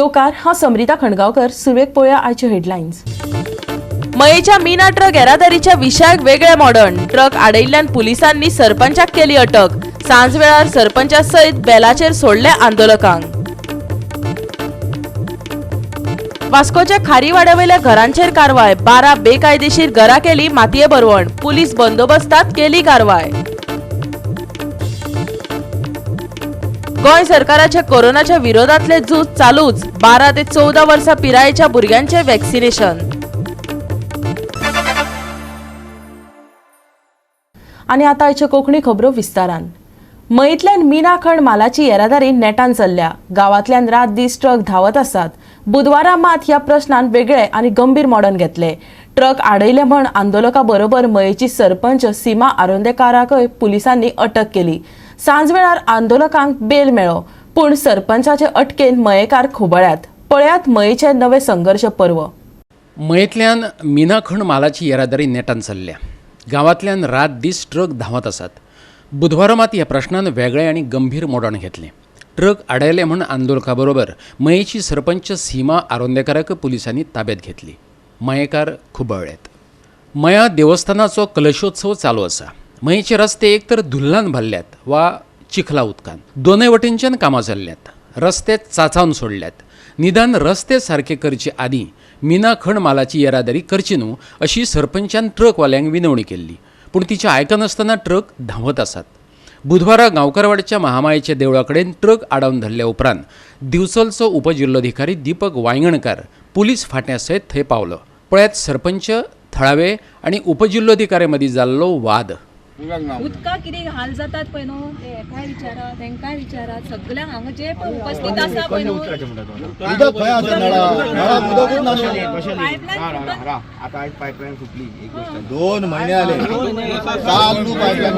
येवकार हांव समरिता खणगांवकर. सुरवेक पळोवया आयच्यो हेडलायन्स. मयेच्या मिना ट्रक येरादारीच्या विशयाक वेगळे मॉडर्न. ट्रक आडयिल्ल्यान पुलिसांनी सरपंचाक केली अटक. सांज वेळार सरपंचा सयत बेलाचेर सोडले आंदोलकांक. वास्कोच्या खारी वाड्यावयल्या घरांचेर कारवाय. 12 बेकायदेशीर घरां केली मातये भरवण. पुलीस बंदोबस्तांत केली कारवाय. गोंय सरकाराचे कोरोनाच्या विरोधातले झूज चालूच. 12 ते 14 वर्सां पिरायेच्या भुरग्यांचे वॅक्सिनेशन. आनी आतां आयच्यो कोंकणी खबरो विस्तारान. मयेंतल्यान मिना खण मालाची येरादारी नेटान चल्ल्या. गांवांतल्यान रात दीस ट्रक धांवत आसात. बुधवारा मात ह्या प्रश्नान वेगळे आनी गंभीर मोडण घेतले. ट्रक आडयले म्हण आंदोलकां बरोबर मयेची सरपंच सीमा आरोंदेकाराकय पुलिसांनी अटक केली. सांज वेळार आंदोलकांक बेल मेळ्ळो, पूण सरपंचाचे अटकेन मयेकार खोबळ्यात. पळयात मयेचे नवे संघर्श पर्व. मयेंतल्यान मिना खण मालाची येरादारी नेटान चल्ल्या. गांवांतल्यान रात दीस ट्रक धांवत आसात. बुधवारा मात ह्या प्रश्नान वेगळे आनी गंभीर मोडण घेतलें. ट्रक आडयले म्हण आंदोलकां बरोबर मयेची सरपंच सीमा आरोंदेकाराक पुलिसांनी ताब्यात घेतली. मयेकार खुबळ्ळेत. मया देवस्थानाचो कलशोत्सव चालू आसा. मयेचे रस्ते एक तर धुल्लान भरल्यात वा चिखला उदकान. दोनय वटेनच्यान कामां चल्ल्यात. रस्ते चांचावन सोडल्यात. निदान रस्ते सारके करचे आदीं मिना खण मालाची येरादारी करची न्हू अशी सरपंचान ट्रकवाल्यांक विनवणी केल्ली. पूण तिचे आयकनासतना ट्रक धांवत आसात. बुधवारा गांवकारवाडीच्या महामायेच्या देवळा कडेन ट्रक आडावन धरल्या उपरांत दिवचलचो उपजिल्लोधिकारी दीपक वांयगणकार पुलीस फांट्या सयत थंय पावलो. पळयात सरपंच, थळावे आनी उपजिल्लोधिकारी मदीं जाल्लो वाद. उदका कितें हाल जातात पळय न्हू ते एकाय विचारा तेंकाय विचारा सगळ्यांक हांगा जे पण उपस्थित आसा पळय न्हू पायपलायन फुटली. 2 महिने आले चालू पायपलायन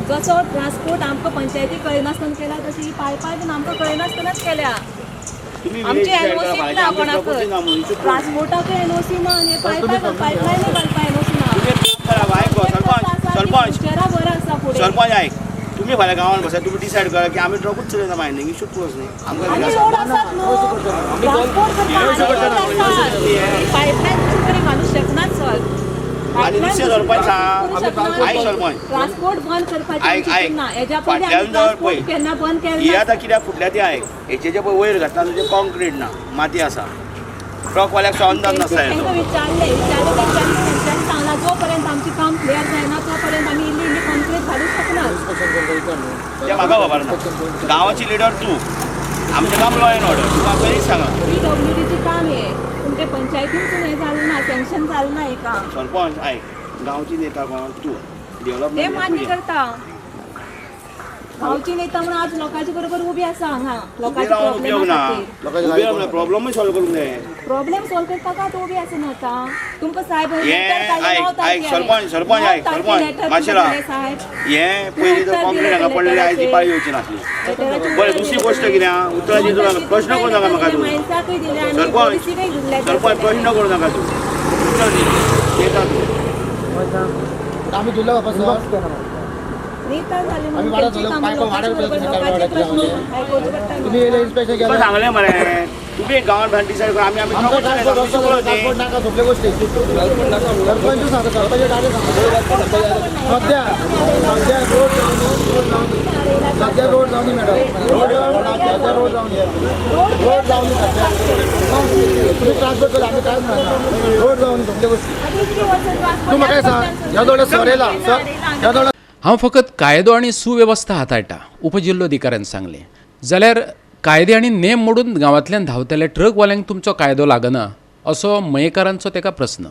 जसो ट्रान्सपोर्ट आमकां पंचायती कळनासतना केला तशी ही पायपाय बीन आमकां कळनासतनाच केल्या. आमची एनओसी ना कोणाक ट्रान्सपोर्टाक एनओसी ना आनी पायपलायन घालपा एनओसी ना. सरपंच आयक तुम्ही फाल्यां गांवांत बसा तुम्ही डिसायड करा की आमी ट्रकूच चलयना मायनिंग इशू क्लोज न्ही पायपलायन घालूंक शकनात सर. आनी दुसरे सरपंच आयक सरपंच ट्रान्सपोर्ट बंद करपाचें ना. हेज्या फाटल्यान जर पळय केन्ना बंद ही केलें आतां कित्याक फुटल्या ती आयक हेचे जे पळय वयर घातला तेजे कॉन्क्रीट ना माती आसा. ट्रकवाल्याक अंदाज नासता हेचो. विचारले तेंच्यांनी सांगला जो पर्यंत आमची काम क्लियर जायना तो पर्यंत आमी इल्ली कॉन्क्रीट घालूंक शकनात. तें म्हाका खबर ना. गांवाची लिडर तूं आमचें काम लॉ एंड ऑर्डर तुका पयलींच सांगा. PWDची काम हे पूण ते पंचायतीनसून हें जालें ना सँक्शन जालें ना हें काम. सरपंच आयक गांवची नेता कोण तूं ते डेव्हलपमेंट मान्य करता. गांवची नेता म्हणून आज लोकांच्या बरोबर उबी आसा हांगा लोकांचे प्रॉब्लमूय सॉल्व करूंक जाय. प्रॉब्लेम सॉल्व करपाक उबी आसा न्हू आतां. तुमकां साहेब सरपंच सरपंच मातशें हें पयलीं तर कॉन्क्रीट हांगा पडलेलें आयज ती पाळी येवची नासली. बरें दुसरी गोश्ट कितें उतराची प्रश्न करूं नाका म्हाका तूं. सरपंच प्रश्न करूं नाका तूं. उतर दी येता तूं. आमी दिलो बाबा सांगले मरे तुम्ही गांवांत डिसायड करा. आमी रोड जावनी मॅडम रोड जावनी ट्रान्सपोर्ट केला आमी काय रोड जावनी सगळे गोष्टी तूं म्हाका सांग. ह्या दोळे सरेला सर ह्या दोळे हांव फकत कायदो आनी सुवेवस्था हाताळटा उपजिल्लोधिकाऱ्यान सांगलें. जाल्यार कायदे आनी नेम मोडून गांवांतल्यान धांवतले ट्रकवाल्यांक तुमचो कायदो लागना असो मयेकारांचो तेका प्रस्न.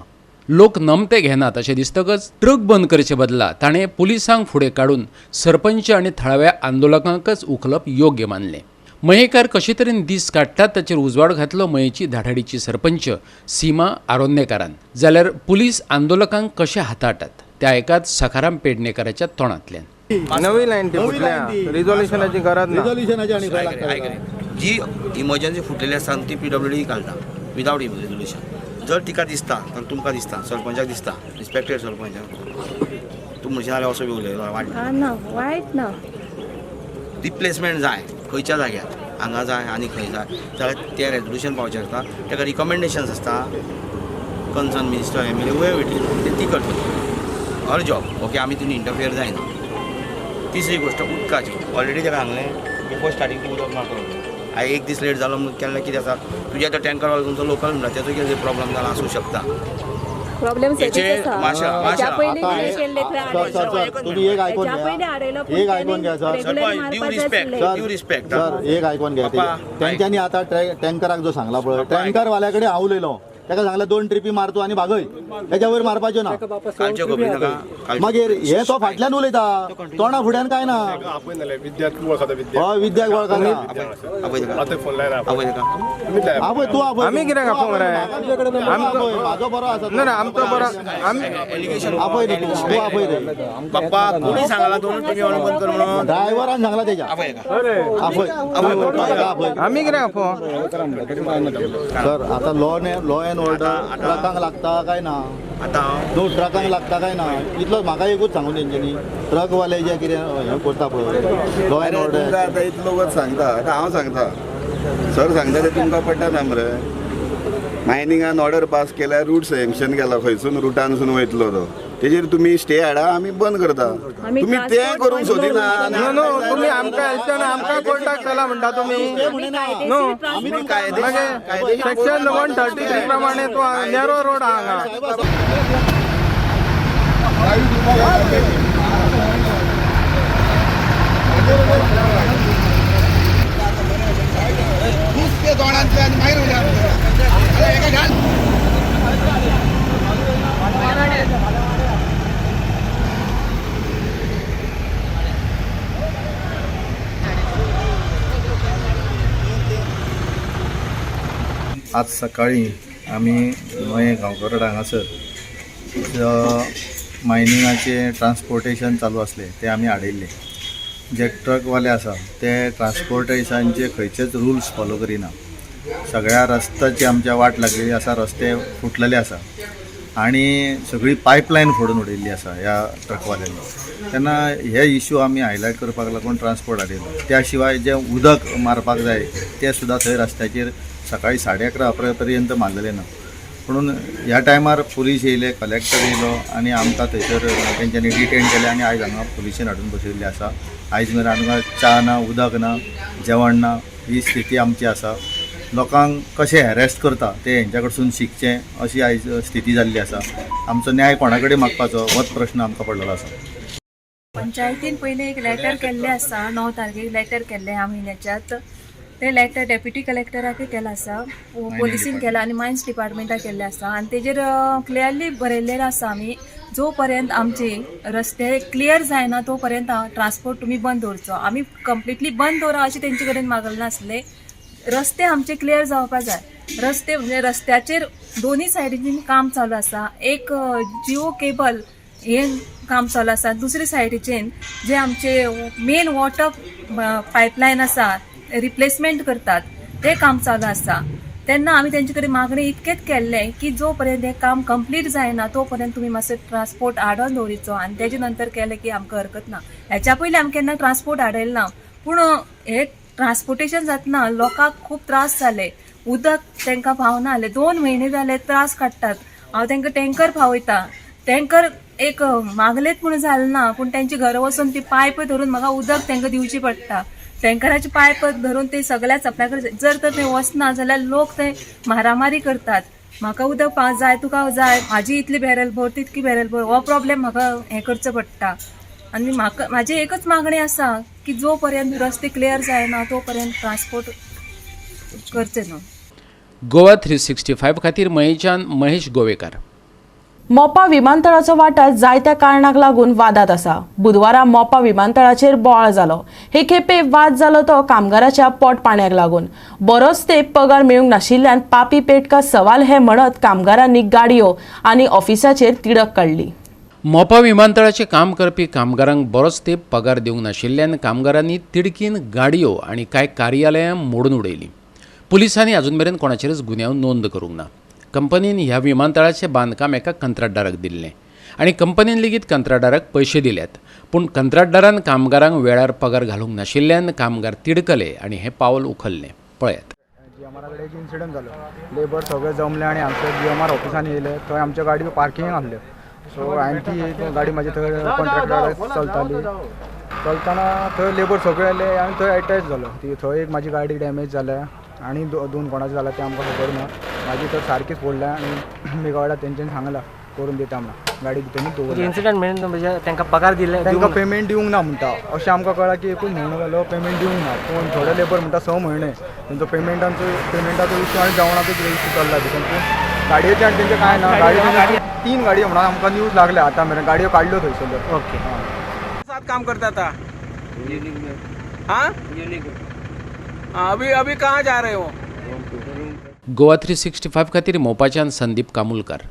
लोक नमते घेनात अशें दिसतकच ट्रक बंद करचे बदला ताणें पुलिसांक फुडें काडून सरपंच आनी थळाव्या आंदोलकांकच उखलप योग्य मानलें. मयेकार कशे तरेन दीस काडटात ताचेर उजवाड घातलो मयेची धाडाडीची सरपंच सीमा आरोंदेकारान. जाल्यार पुलीस आंदोलकांक कशे हाताळटात त्या एकाच सखाराम पेडणेकाराच्या तोंडांतल्यान. नवी लायन ती फुटल्या रिझोल्युशनाची गरज ना. जी इमर्जन्सी फुटलेली आसा ती PWD घालता विदाउट रिझोल्युशन. जर तिका दिसता तर तुमकां दिसता सरपंचाक दिसता रिस्पेक्टेड सरपंच तूं म्हणचे जाल्यार असो बी उलयलो वाडला ना वायट ना रिप्लेसमेंट जाय खंयच्या जाग्यार हांगा जाय आनी खंय जाय जाल्यार ते रेजोल्युशन पावचे आसता ताका रिकमेंडेशन्स आसता concern minister M L A वयर वयतली ती करतली हर जॉब ओके आमी तुमी इंटरफियर जायना तिसरी गोश्ट उदकाची ऑलरेडी ताका सांगलें बिफोर स्टार्टींग तूं उदक मारतलो हांवें एक दीस लेट जालो म्हणून केन्ना कितें आसा तुज्या तो टँकर वालो तुमचो लोकल म्हणटा तेचो कितें प्रॉब्लम जाला आसूं शकता प्रॉब्लेम माशा तुम्ही एक ऐकून घ्या एक ऐकून घ्या सर ड्यू रिस्पेक्ट सर एक ऐकून घ्या त्यांच्यानी आता टँकराक जो सांगला पळय टँकर वाल्याकडे हांव उलयलो ताका सांगला 2 ट्रिपी मारतो आणि भागय त्याच्या वयर मारपाच्यो ना कालच्यो खबरी नाका मागीर हे तो फाटल्यान उलयता तोंडा फुड्यान काय ना विद्याक वळखना आपय तू आपय आम्ही कित्याक आपोवंक मरे म्हाजो बरो आसा ना ना आमचो बरो आपय रे तू आपय रे बाप्पा कोणी सांगला दोन टीव्ही ऑन बंद कर म्हणून ड्रायव्हरान सांगला तेच्या आपय आपय आम्ही कित्याक आपोवंक सर आता लॉ अँड ऑर्डर ट्रकांक लागता काय ना आता नो ट्रकांक लागता काय ना इतलो म्हाका एकूच सांगून तेंच्यांनी ट्रकवाले जे कितें हें करता पळय लॉ अँड ऑर्डर आतां इतलो वच सांगता आतां हांव सांगता सर सांगता ते तुमकां पडटा ना मरे मायनिंगान ऑर्डर पास केल्यार रूट सँक्शन केला खंयसून रुटानसून वयतलो तो तेजेर तुमी स्टे हाडा आमी बंद करता तुम्ही ते करूंक सोदिना नो नो तुम्ही आमकां हेल्च्यान आमकां कोर्टाक चला म्हणटा तुम्ही नो मागीर सेक्शन 133 प्रमाणे तो नॅरो रोड हांगा आज सकाळी आमी मये गांवकर हांगासर मायनिंगाचे ट्रान्सपोर्टेशन चालू असले ते आमी हाडयल्ले जे ट्रकवाले आसा ते ट्रान्सपोर्टेशनचे खंयचेच रुल्स फॉलो करिना सगळ्या रस्त्याची आमच्या वाट लागलेली आसा रस्ते फुटलेले आसा आणि सगळी पायपलायन फोडून उडयल्ली आसा ह्या ट्रकवाल्यांनी तेन्ना हे इश्यू आमी हायलायट करपाक लागून ट्रान्सपोर्ट हाडयलो त्या शिवाय जे उदक मारपाक जाय ते सुद्दां थंय रस्त्याचेर सकाळी 11:30 पर्यंत मारलेले ना म्हणून ह्या टायमार पुलीस येयले कलेक्टर येयलो आनी आमकां थंयसर तेंच्यांनी डिटेन केले आनी आयज हांगा पुलिशेन हाडून बसयल्ले आसा आयज मेरेन आमकां च्या ना उदक ना जेवण ना ही स्थिती आमची आसा लोकांक कशें हॅरेस्ट करता ते हेंच्या कडसून शिकचें अशी आयज स्थिती जाल्ली आसा आमचो न्याय कोणा कडेन मागपाचो होच प्रश्न आमकां पडलेलो आसा पंचायतीन पयलीं एक लेटर केल्लें आसा 9 तारखेक लेटर केल्लें ह्या म्हयन्याच्यात ते लेटर डेप्युटी कलेक्टराकूय केला आसा पोलिसीन केला आनी मायन्स डिपार्टमेंटाक केल्ले आसा आनी तेजेर क्लियरली बरयल्लें आसा आमी जो पर्यंत आमचे रस्ते क्लियर जायना तो पर्यंत ट्रान्सपोर्ट तुमी बंद दवरचो आमी कंप्लिटली बंद दवरा अशें तेंचे कडेन मागलें नासलें रस्ते आमचे क्लियर जावपा जाय रस्ते म्हणजे रस्त्याचेर दोनी सायडीन काम चालू आसा एक जिओ केबल हे काम चालू आसा दुसरे सायडीचेन जे आमचे मेन वॉटर पायपलायन आसा रिप्लेसमेंट करतात ते काम चालू आसा तेन्ना आमी तेंचे कडेन मागणी इतकेंच केल्लें की जो पर्यंत हें काम कंप्लीट जायना तो पर्यंत तुमी मातसो ट्रान्सपोर्ट हाडून दवरिचो आनी तेजे नंतर केलें की आमकां हरकत ना हेच्या पयलीं आमी केन्ना ट्रान्सपोर्ट हाडयलें ना पूण हे ट्रान्सपोर्टेशन जातना लोकांक खूब त्रास जाले उदक तांकां पावना जालें 2 म्हयने जाले त्रास काडटात हांव तांकां टँकर पावयता टँकर एक मागलेत म्हणून जालें ना पूण तेंचे घरा वचून ती पायप धरून म्हाका उदक तांकां दिवची पडटा टँकराची पायप धरून ते सगळ्याच आपल्याकडे जर तर ते वचना जाल्यार लोक ते मारामारी करतात म्हाका उदक जाय तुका जाय म्हाजी इतली बॅरल भर तितकी बॅरल भर हो प्रॉब्लेम म्हाका हें करचो पडटा आनी म्हाका म्हाजी एकच मागणी आसा की जो पर्यंत रस्ते क्लियर जायना तो पर्यंत ट्रान्सपोर्ट करचें न्हू गोवा 365 खातीर मयेच्यान महेश गोवेकार मोपा विमानतळाचो वाठार जायत्या कारणाक लागून वादात आसा बुधवारा मोपा विमानतळाचेर बोवाळ जालो हे खेपे वाद जालो तो कामगाराच्या पोटपाण्याक लागून बरोच तेंप पगार मेळूंक नाशिल्ल्यान पापी पेट का सवाल हे म्हणत कामगारांनी गाडयो आनी ऑफिसाचेर तिडक काडली मोपा विमानतळाचें काम करपी कामगारांक बरोच तेंप पगार दिवंक नाशिल्ल्यान कामगारांनी तिडकीन गाडयो आनी कांय कार्यालयां मोडून उडयलीं पुलिसांनी अजून मेरेन कोणाचेरच गुन्यांव नोंद करूंक ना कंपनीन ह्या विमानतळाचें बांदकाम एका कंत्राटदाराक दिल्लें आनी कंपनीन लेगीत कंत्राटदाराक पयशे दिल्यात, पूण कंत्राटदारान कामगारांक वेळार पगार घालूंक नाशिल्ल्यान कामगार तिडकले आनी हें पावल उखल्लें. पळयात. GMR कडेन एक इन्सिडंट जालो. लेबर सगळे जमले आनी आमच्या GMR ऑफिसान येयले. थंय आमच्या गाडयो पार्किंगाक आहल्यो. सो हांवें ती गाडी म्हाजी थंय कॉन्ट्रॅक्टर चलताली. चलतना थंय लेबर सगळे येयले आनी थंय अटॅच जालो. ती थंय एक म्हाजी गाडी डॅमेज जाल्या आनी दोन कोणाचे जाला तें आमकां खबर ना. म्हाजी थंय सारकीच फोडल्या आनी मी गाडा तेंच्यांनी सांगला करून दिता म्हणून. गाडी भितरूच दवरली. इन्सिडंट म्हणजे तांकां पगार दिले, तांकां पेमेंट दिवंक ना म्हणटा अशें आमकां कळ्ळां की एकूच म्हयनो जालो पेमेंट दिवंक ना. पूण थोडे लेबर म्हणटा 6 म्हयने तेंचो पेमेंटाचो इश्यू आनी जेवणाचो इश्यू चल्ला भितर. पूण गाडयेचें आनी तेंचें कांय ना. गाडयो 3 गाडयो म्हणून आमकां न्यूज लागल्या आतां मेरेन. गाडयो काडल्यो थंयसर. ओके. साथ काम करता था. हाँ अभी कहाँ जा रहे हो? गोवा 365 खातीर मोपाच्यान संदीप कामुलकार.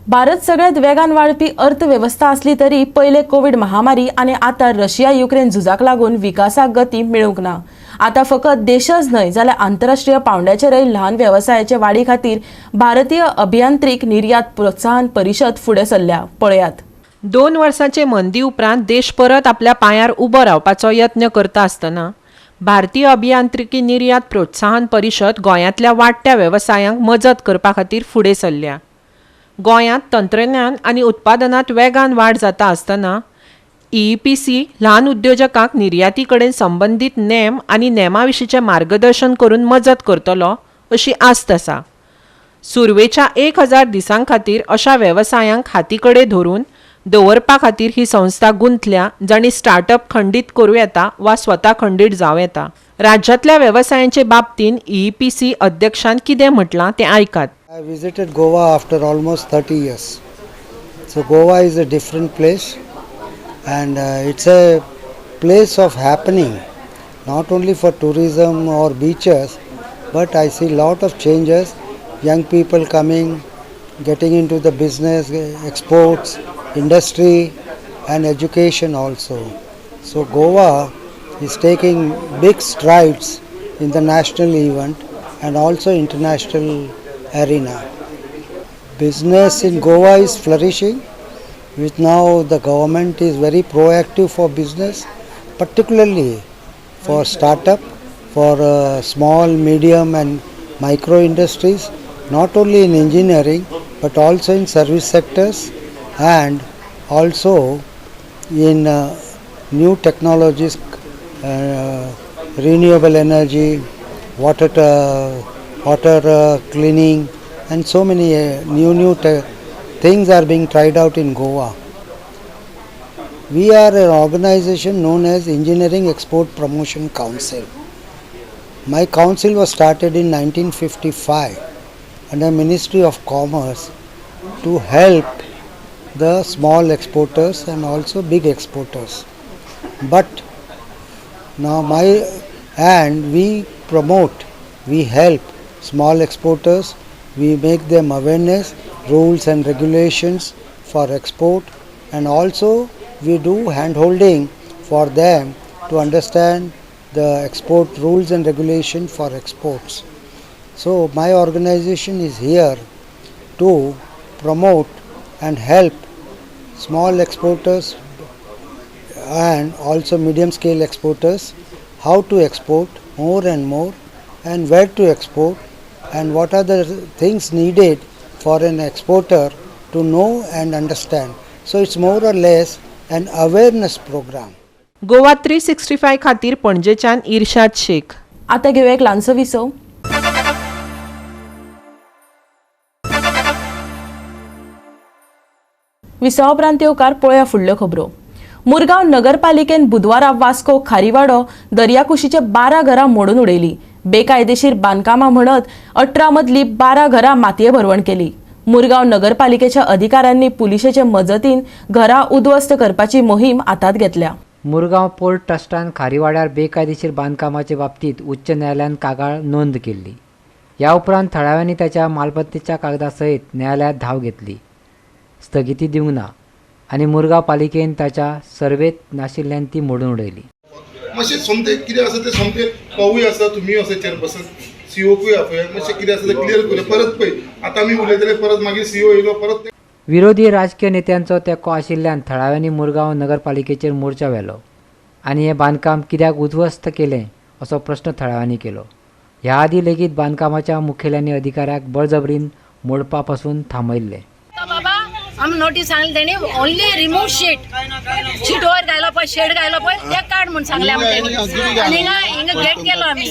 भारत सगळ्यात वेगान वाडपी अर्थवेवस्था असली तरी पहिले कोविड महामारी आणि आता रशिया युक्रेन झुजाक लागून विकासाक गती मिळूंक ना. आता फकत देशच न्हय जाल्यार आंतरराष्ट्रीय पावंड्याचेरय ल्हान वेवसायाचे वाडी खातीर भारतीय अभियांत्रिक निर्यात प्रोत्साहन परिशद फुडें सरल्या. पळयात. 2 वर्सांचे मंदी उपरांत देश परत आपल्या पांयार उबो रावपाचो यत्न करता आसतना भारतीय अभियांत्रिकी निर्यात प्रोत्साहन परिशद गोंयांतल्या वाडट्या वेवसायांक मजत करपा खातीर फुडें सरल्या. गोंयांत तंत्रज्ञान आनी उत्पादनांत वेगान वाड जाता आसतना EEPC ल्हान उद्योजकांक निर्याती कडेन संबंदीत नेम आनी नेमां विशींचें मार्गदर्शन करून मजत करतलो अशी आस्त आसा. सुरवेच्या 1000 दिसां खातीर अशा वेवसायांक हाती कडेन धरून दवरपा खातीर ही संस्था गुंतल्या, जांणी स्टार्टअप खंडीत करूं येता वा स्वता खंडीत जावं येता. राज्यांतल्या वेवसायांचे बाबतींत EEPC अध्यक्षान कितें म्हटलां तें आयकात. I visited Goa after almost 30 years. So Goa is a different place and it's a place of happening, not only for tourism or beaches, but I see lot of changes, young people coming, getting into the business, exports, industry and education also. So Goa is taking big strides in the national event and also international arena. Business in Goa is flourishing, which now the government is very proactive for business, particularly for startup, for small, medium and micro industries, not only in engineering but also in service sectors and also in new technologies, renewable energy, water cleaning and so many new things are being tried out in Goa. We are an organization known as Engineering Export Promotion Council. My council was started in 1955 under Ministry of Commerce to help the small exporters and also big exporters. But now we promote, we help small exporters, we make them awareness, rules and regulations for export, and also we do hand holding for them to understand the export rules and regulation for exports. So my organization is here to promote and help small exporters and also medium scale exporters how to export more and more and where to export and what are the things needed for an exporter to know and understand. So it's more or less an awareness program. Goa 365 खातीर पणजेच्यान इर्शाद शेख. आता घेऊया एक ल्हानसो विसव. विसवा उपरांत येवकार पळया फुडल्यो खबरो. मुरगांव नगरपालिकेन बुधवारा वास्को खारीवाडो दर्याकुशीचे 12 घरां मोडून उडयली. बेकायदेशीर बांदकामां म्हणत 18 मदली 12 घरां मातये भरवण केली. मुरगांव नगरपालिकेच्या अधिकाऱ्यांनी पुलिशेचे मजतीन घरां उद्ध्वस्त करपाची मोहीम हातात घेतल्या. मुरगांव पोर्ट ट्रस्टान खारीवाड्यार बेकायदेशीर बांदकामाचे बाबतीत उच्च न्यायालयान कागाळ नोंद केल्ली. या उपरांत थळाव्यांनी त्याच्या मालमत्तेच्या कागदा सयत न्यायालयात धाव घेतली. स्थगिती दिवंक ना आनी मुरगांव पालिकेन ताच्या सर्वेत नाशिल्ल्यान ती मोडून उडयली. मातशें सोमतें कितें आसा तें सोमतें पावूय आसा, तुमी आसा चेअरपर्सन, सीओकूय आपय, मातशें कितें आसा तें क्लियर करूया. परत पळय आतां आमी उलयतले, परत मागीर सीओ येयलो, परत विरोधी राजकीय नेत्यांचो तेंको आशिल्ल्यान थळाव्यांनी मुरगांव नगरपालिकेचेर मोर्चा व्हेलो आनी हें बांदकाम कित्याक उध्वस्त केलें असो प्रश्न थळाव्यांनी केलो. ह्या आदी लेगीत बांदकामाच्या मुखेल्यांनी अधिकाऱ्याक बळजबरीन मोडपा पासून थांबयल्ले. बाबा आम नोटीस सांगले तेणी ओनली रिमूव शीट वर घायला पळय शेड घायला पळय ते काढ म्हणून सांगले आमच्यानी आनी हिंगा गेट केलो आमी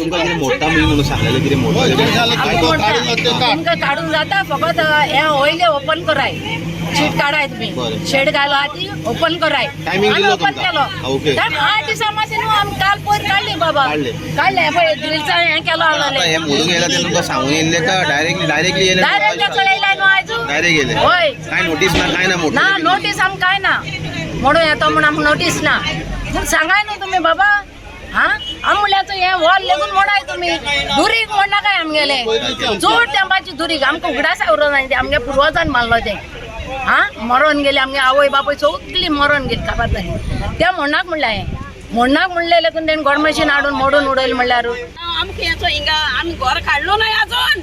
तुमकां काडून जाता फकत हे वयले ओपन कराय शीट काढाय तुम्ही शेड घायला ती ओपन कराय आमी ओपन केलो टाइम 8 दिसा मध्ये न्हू आमी काल पयर काढली बाबा काढले पळय ग्रिलचा हे केलो हे मोडून गेला ते तुमकां सांगून येयले का डायरेक्टली येयले डायरेक्ट कळयला न्हू आयजू डायरेक्ट येयले होय काय नोटीस ना काय ना मोडून ना नोटीस आम काय ना म्हणून येतो म्हणून आमकां नोटीस ना पूण सांगाय न्हू तुमी बाबा हा आमल्याचो हे वॉल लेगून मोडाय तुमी दुरीक मोडना काय आमगेले चड तेंपाची दुरीक आमकां उगडास आवरो ना ते आमगे पुर्वजान मारलो ते हा मरोन गेले आमगे आवय बापूय सगळी मरोन गेली खबर जाली ते मोडनाक म्हणलें हे मोडनाक म्हणले लेकून तेणी गॉडमशीन हाडून मोडून उडयले म्हणल्यार आमकां हेचो हिंगा आमी घर काडलो नाय आजून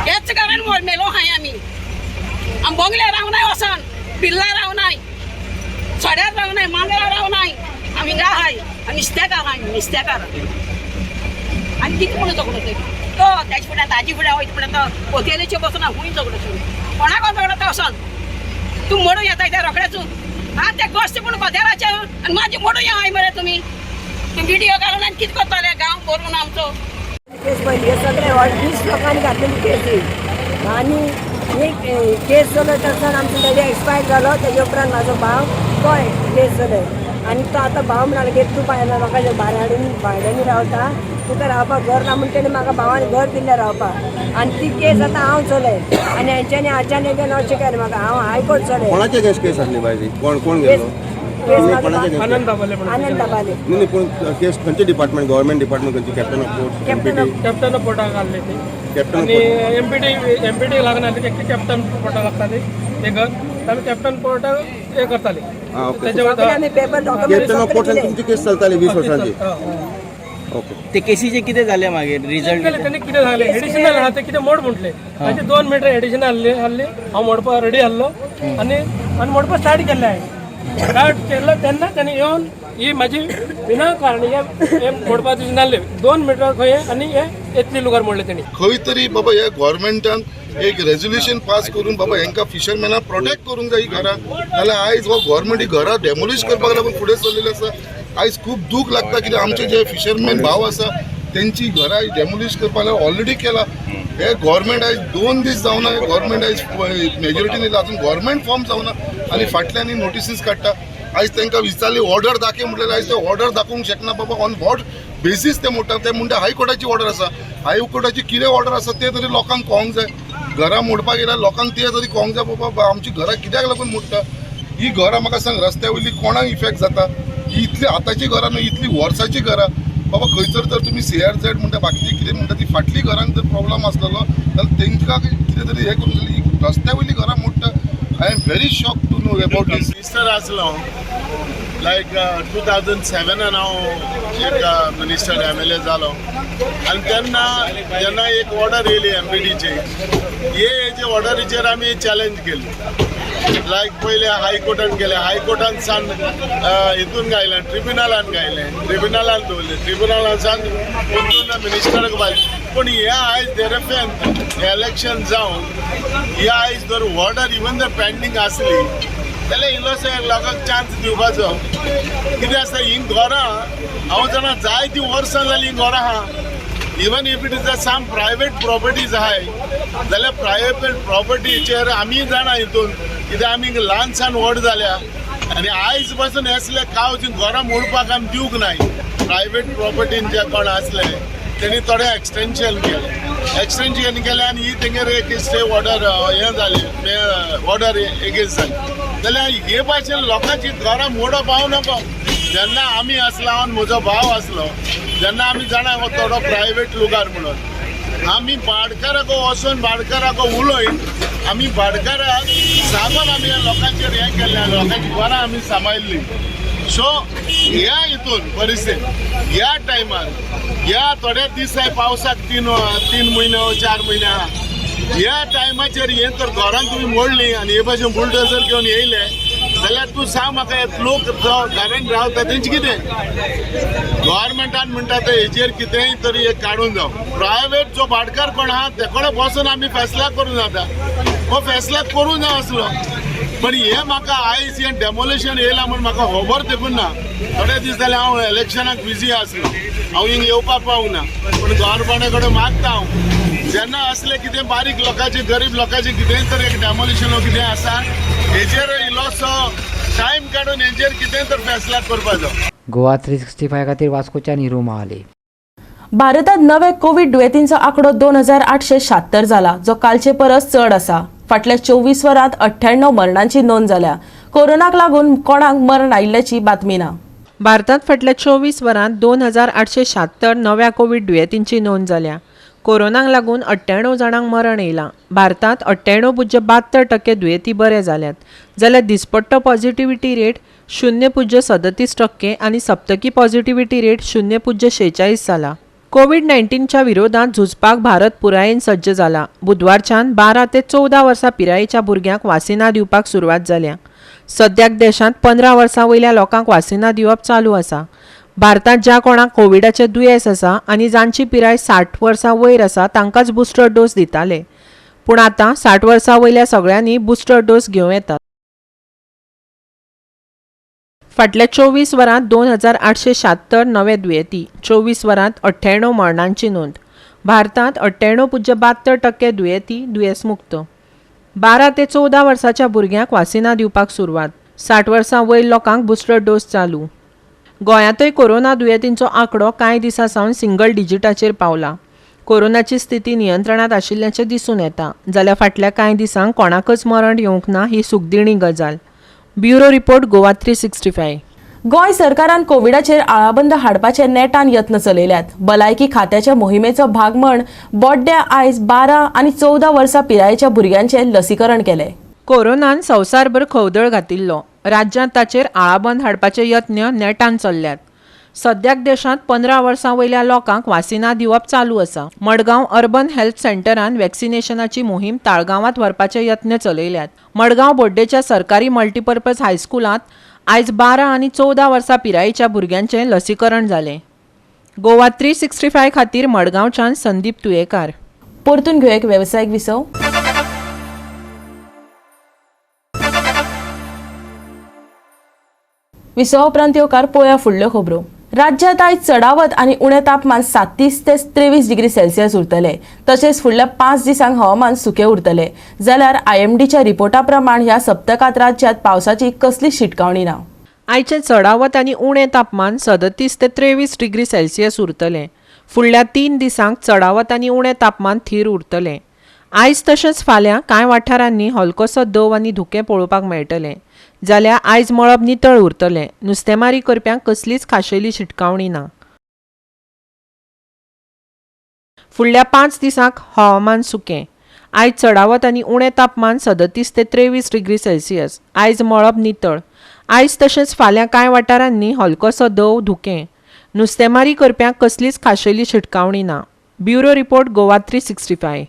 हेच कारण मेलो हाय आमी आम बोंगल्यार रावनाय वसन पिल्ला रावनाय सड्यार रावनाय मांगरा रावनाय आमी हिंगा हाय निस्त्याकार हाय निस्त्याकार आनी कितें म्हणून झगडो तो त्याचे फुड्या ताजी फुड्या वयता फुड्या तो पोतेलेचे बसून खूंय झगडो कोणाक झगडो वसन तूं मोडूं येताय त्या रोखड्याचून हा ते गोश्ट पूण कोदेराचे आनी म्हाजी मोडूं या हाय मरे तुमी व्हिडिओ घालून आनी कितें करतले गांव भरून आमचो केस पयली हे सगळे 20 लोकांनी घातलेली केस आनी एक केस चलत आसतना आमचो तेजे एक्सपायर जालो तेजे उपरांत म्हाजो भाव गोंय केस चलय आनी तो आतां भाव म्हणालो की तूं बायला लोकांच्या भाड्यांनी रावता तुका रावपाक घर ना म्हण तेणी म्हाका भावान घर दिल्लें रावपाक आनी ती केस आतां हांव चलय आनी हेंच्यांनी अचानक अशें केलें म्हाका हांव हायकोर्ट चलय कोणाचे केस आसली बायजी कोण कोण गेलो आनंद दाबाले नाही पण केस खंयचे डिपार्टमेंट गव्हर्नमेंट डिपार्टमेंट खंयची captain of court captain of पोर्टाक घाल्ले ते कॅप्टन आनी एमपीटी लागनाले ते कॅप्टन पोर्टाक लागताले ते घर आमी कॅप्टन पोर्टाक हे करताले कॅप्टन ऑफ कोर्टान तुमची केस चलताली 20 वर्सांची ओके ते केसीचे कितें जाले मागीर रिजल्ट तेणी कितें जालें एडिशनल आहा ते कितें मोड म्हटले ताचे 2 मिटर एडिशनल आहले हांव मोडपा रेडी आहलो आनी मोडपा स्टार्ट केल्ले हांवें स्टार्ट केलं तेन्ना तेणी येवन ही म्हाजी विनाकारण हे मोडपा नासले 2 मिटर खंय आनी हे येतली लुगार मोडले तेणी खंय तरी बाबा ह्या गव्हर्मेंटान एक रेजोल्युशन पास करून बाबा हेंका फिशरमॅनाक प्रोटेक्ट करूंक जाय ही घरां नाल्यार आयज हो गव्हर्मेंट ही घरां डेमोलिश करपाक लागून फुडें चल्लेले आसा आयज खूब दूख लागता कित्याक आमचे जे फिशरमॅन भाव आसा तेंची घरां डेमोलिश करपाक ऑलरेडी केला हे गव्हर्मेंट आयज 2 दीस जावना गव्हर्मेंट आयज मेजॉरिटीन येयला अजून गव्हर्मेंट फॉर्म जावना आनी फाटल्यान नोटिसीस काडटा आयज तांकां विचारली ऑर्डर दाखय म्हटल्यार आयज ते ऑर्डर दाखोवंक शकना बाबा ऑन वॉट बेसीस ते म्हणटा ते म्हणटा हायकोर्टाची ऑर्डर आसा हायकोर्टाची कितें ऑर्डर आसा ते तरी लोकांक कळोंक जाय घरां मोडपाक गेल्यार लोकांक ते तरी कळोंक जाय बाबा आमची घरां कित्याक लागून मोडटा ही घरां म्हाका सांग रस्त्या वयली कोणाक इफेक्ट जाता ही इतली आतांची घरां न्हू इतली वर्साची घरां बाबा खंयसर जर तुमी CRZ म्हणटा बाकीची कितें म्हणटा ती फाटली घरांक जर प्रॉब्लम आसलेलो जाल्यार तांकां कितें तरी हे करून ही रस्त्या वयली घरां मोडटा I am very shock to know about this minister आसलो लायक 2007 हांव एक मिनिस्टर MLA जालो आनी तेन्ना जेन्ना एक ऑर्डर येयली MPDची हेजे ऑर्डरीचेर आमी चॅलेंज केली लायक पयले हायकोर्टान गेले हायकोर्टान सान हितून गायलें ट्रिब्युनलान गायलें ट्रिब्युनलान दवरलें ट्रिब्युनलान सान वचून मिनिस्टराक बायलें पूण हे आयज देरेफेन इलेक्शन जावन हे आयज जर ऑर्डर इवन जर पेंडींग आसली जाल्यार इल्लोसो लोकांक चान्स दिवपाचो कितें आसता हीं घरां हांव जाणा जायतीं वर्सां जालीं घरां आहा even if it is some private properties आहाय जाल्यार प्रायवेट प्रॉपर्टीचेर आमी जाणा हितून कित्याक आमी ल्हानसान व्हड जाल्या आनी आयज पासून असले कांवची घरां मोडपाक आमी दिवंक नाय प्रायवेट प्रॉपर्टीन जे कोण आसले तेणी थोडे एक्सटेंशन केलें आनी ही तेंगेर एक स्टे ऑर्डर हें जालें ऑर्डर एगेन्स्ट जाली जाल्यार हे भाशेन लोकांची घरां मोडप पावूं नको जेन्ना आमी आसलो आनी म्हजो भाव आसलो जेन्ना आमी जाणा थोडो प्रायवेट लुगार म्हणून आमी भाटकाराक वचून भाटकाराक उलयन आमी भाटकाराक सांगून आमी लोकांचेर हें केल्लें लोकांची घरां आमी सांबाळिल्लीं सो ह्या हितून परिस्थिती ह्या टायमार ह्या थोड्या दीस पावसाक 3 म्हयने 4 म्हयने आहा ह्या टायमाचेर हे तर घरान तुम्ही मोडली आणि हे भाशेन बुलडोजर घेवन येयले जाल्यार तूं सांग म्हाका लोक जो घरान रावता तेंचे कितें? गव्हर्मेंटान म्हणटा ते हेचेर कितेंय तरी एक काडून जाव. प्रायवेट जो भाटकार कोण आहा ते कोण बसून आमी फेसला करूं जाता. हो फेसला करूं जाय आसलो. पण हे म्हाका आयज हे डेमोलेशन येयला म्हण म्हाका खबर देखून ना. थोडे दीस जाले हांव इलेक्शनाक बिजी आसलो. हांव हिंग येवपाक पावना. पण गव्हर्मेंटा कडेन मागता हांव जेन्ना असले कितें बारीक लोकांचे गरीब लोकांचे कितेंय तर एक डेमोलिशन कितें आसा हेचेर इल्लोसो टायम काडून हेचेर कितेंय तर फेसला करपाचो. गोवा 365 खातीर वास्कोच्यान हिरू महाले. भारतात नवे कोविड दुयेंतींचो आंकडो 2876 जाला, जो कालचे परस चड आसा. फाटल्या 24 वरांत 98 मरणांची नोंद जाल्या. कोरोनाक लागून कोणाक मरण आयिल्ल्याची बातमी ना. भारतात फाटल्या 24 वरांत 2876 नव्या कोविड दुयेंतींची नोंद जाल्या. कोरोनाक लागून 98 जाणांक मरण येयलां. भारतात 98.72% दुयेंती बरे जाल्यात, जाल्यार दिसपट्टो पॉझिटिव्हिटी रेट 0.37% आनी सप्तकी पॉझिटिव्हिटी रेट 0.46 जाला. कोविड-19च्या विरोधात झुजपाक भारत पुरायेन सज्ज जाला. बुधवारच्यान 12 ते 14 वर्सां पिरायेच्या भुरग्यांक वासिनां दिवपाक सुरवात जाल्या. सद्याक देशांत 15 वर्सां वयल्या लोकांक वासिनां दिवप चालू आसा. भारतात ज्या कोणाक कोविडाचें दुयेंस आसा आनी जांची पिराय 60 वर्सां वयर आसा तांकांच बुस्टर डोस दिताले. पूण आतां 60 वर्सां वयल्या सगळ्यांनी बुस्टर डोस घेवं येता. फाटल्या 24 वरांत 2876 नवे दुयेंती, 24 वरांत 98 मरणांची नोंद. भारतात 98.72% दुयेंती दुयेंसमुक्त. 12 ते 14 वर्साच्या भुरग्यांक वासिनां दिवपाक सुरवात. 60 वर्सां वयर लोकांक बुस्टर डोस चालू. गोंयांतय कोरोना दुयेंतींचो आंकडो कांय दिसां सावन सिंगल डिजिटाचेर पावला. कोरोनाची स्थिती नियंत्रणांत आशिल्ल्याचें दिसून येता, जाल्यार फाटल्या कांय दिसांक कोणाकच मरण येवंक ना ही सुखदिणी गजाल. Bureau report Goa 365. गोंय सरकारान कोविडाचेर आळाबंद हाडपाचे नेटान यत्न चलयल्यात. भलायकी खात्याच्या मोहिमेचो भाग म्हण बोड्ड्या आयज 12 आनी 14 वर्सां पिरायेच्या भुरग्यांचें लसीकरण केलें. कोरोनान संवसारभर खवदळ घातिल्लो. राज्यांत ताचेर आळाबंद हाडपाचे यत्न नेटान चल्ल्यात. सद्याक देशांत 15 वर्सां वयल्या लोकांक वासिनां दिवप चालू आसा. मडगांव अर्बन हेल्थ सेंटरान वॅक्सिनेशनाची मोहीम ताळगांवांत व्हरपाचे यत्न चलयल्यात. मडगांव बोड्डेच्या सरकारी मल्टीपर्पज हायस्कुलांत आयज 12 आनी 14 वर्सां पिरायेच्या भुरग्यांचें लसीकरण जालें. गोवा 365 खातीर मडगांवच्यान संदीप तुयेकार. परतून घेवया एक वेवसायीक विसव. विसवा उपरांत येवकार पळोवया फुडल्यो खबरो. राज्यांत आयज चडावत आनी उणें तापमान 37 ते 23 डिग्री सेल्सियस उरतले. तशेंच फुडल्या 5 दिसांक हवामान सुकें उरतले. जाल्यार IMDच्या रिपोर्टा प्रमाण ह्या सप्तकांत राज्यांत पावसाची कसली शिटकावणी ना. आयचें चडावत आनी उणें तापमान 37 ते 23 डिग्री सेल्सियस उरतलें. फुडल्या 3 दिसांक चडावत आनी उणें तापमान थीर उरतलें. आयज तशेंच फाल्यां कांय वाठारांनी हलकोसो दव आनी धुकें पळोवपाक मेळटलें. जाल्यार आयज मळब नितळ उरतलें. नुस्तेमारी करप्यांक कसलीच खाशेली शिटकावणी ना. फुडल्या 5 दिसांक हवामान सुकें. आयज चडावत आनी उणें तापमान 37 ते 23 डिग्री सेल्सियस. आयज मळब नितळ. आयज तशेंच फाल्यां कांय वाठारांनी हलकोसो दव धुकें. नुस्तेमारी करप्यांक कसलीच खाशेली शिटकावणी ना. Bureau report Goa 365.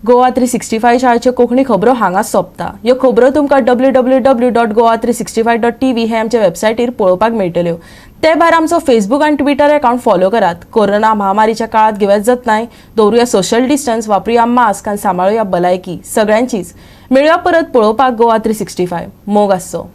गोवा 365 शाळेच्यो कोंकणी खबरो हांगाच सोंपता. ह्यो खबरो तुमकां www.goa365.tv हे आमच्या वेबसायटीर पळोवपाक मेळटल्यो. ते भायर आमचो फेसबूक आनी ट्विटर अकाउंट फॉलो करात. कोरोना महामारीच्या काळात घेवया जतनाय, दवरुया सोशल डिस्टन्स, वापरुया मास्क आनी सांबाळुया भलायकी सगळ्यांचीच. मेळुया परत पळोवपाक गोवा 365. मोग आसचो.